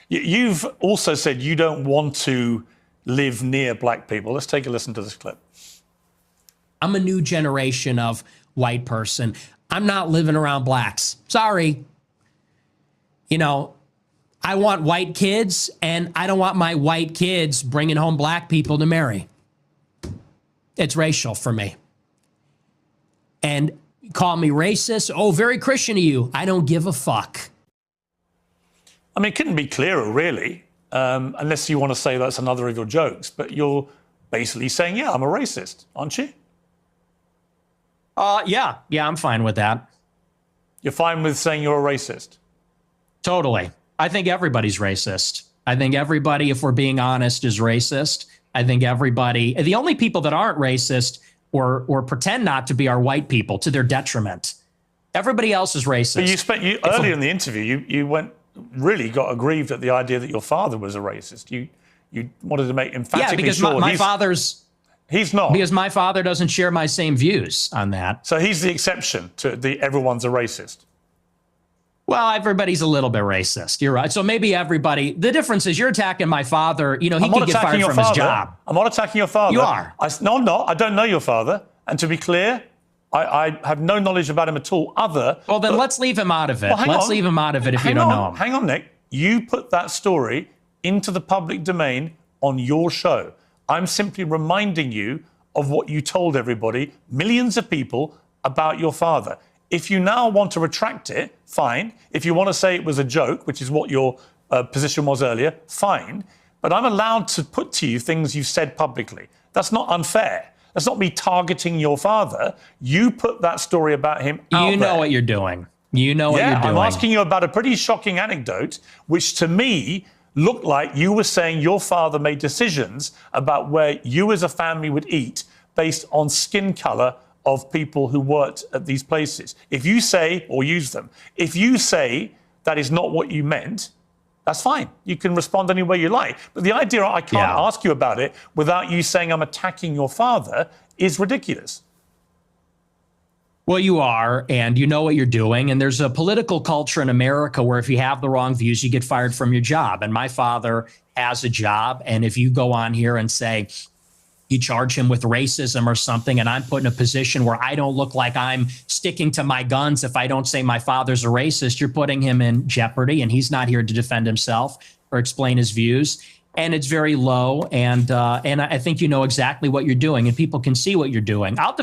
You've also said you don't want to live near black people. Let's take a listen to this clip. I'm a new generation of white person. I'm not living around blacks. Sorry. You know, I want white kids, and I don't want my white kids bringing home black people to marry. It's racial for me. And call me racist. Oh, very Christian of you. I don't give a fuck. I mean, it couldn't be clearer, really, unless you want to say that's another of your jokes. But you're basically saying, yeah, I'm a racist, aren't you? Yeah, I'm fine with that. You're fine with saying you're a racist? Totally. I think everybody's racist. I think everybody, if we're being honest, is racist. I think everybody, the only people that aren't racist or pretend not to be are white people to their detriment. Everybody else is racist. But earlier in the interview, you really got aggrieved at the idea that your father was a racist. You wanted to make emphatically because sure my father's... He's not. Because my father doesn't share my same views on that. So he's the exception to the everyone's a racist. Well, everybody's a little bit racist. You're right. So maybe everybody... The difference is you're attacking my father. You know, he could get fired from his job. I'm not attacking your father. You are. No, I'm not. I don't know your father. And to be clear, I have no knowledge about him at all Well, then let's leave him out of it. Let's leave him out of it if you don't know him. Hang on, Nick. You put that story into the public domain on your show. I'm simply reminding you of what you told everybody, millions of people, about your father. If you now want to retract it, fine. If you want to say it was a joke, which is what your position was earlier, fine. But I'm allowed to put to you things you've said publicly. That's not unfair. That's not me targeting your father. You put that story about him out there. You know what you're doing. You know what you're doing. I'm asking you about a pretty shocking anecdote, which to me looked like you were saying your father made decisions about where you as a family would eat based on skin color of people who worked at these places. If you say, or use them, if you say that is not what you meant, that's fine. You can respond any way you like. But the idea I can't ask you about it without you saying I'm attacking your father is ridiculous. Well, you are, and you know what you're doing. And there's a political culture in America where if you have the wrong views, you get fired from your job. And my father has a job. And if you go on here and say you charge him with racism or something, and I'm put in a position where I don't look like I'm sticking to my guns if I don't say my father's a racist, you're putting him in jeopardy. And he's not here to defend himself or explain his views. And it's very low. And I think you know exactly what you're doing, and people can see what you're doing. I'll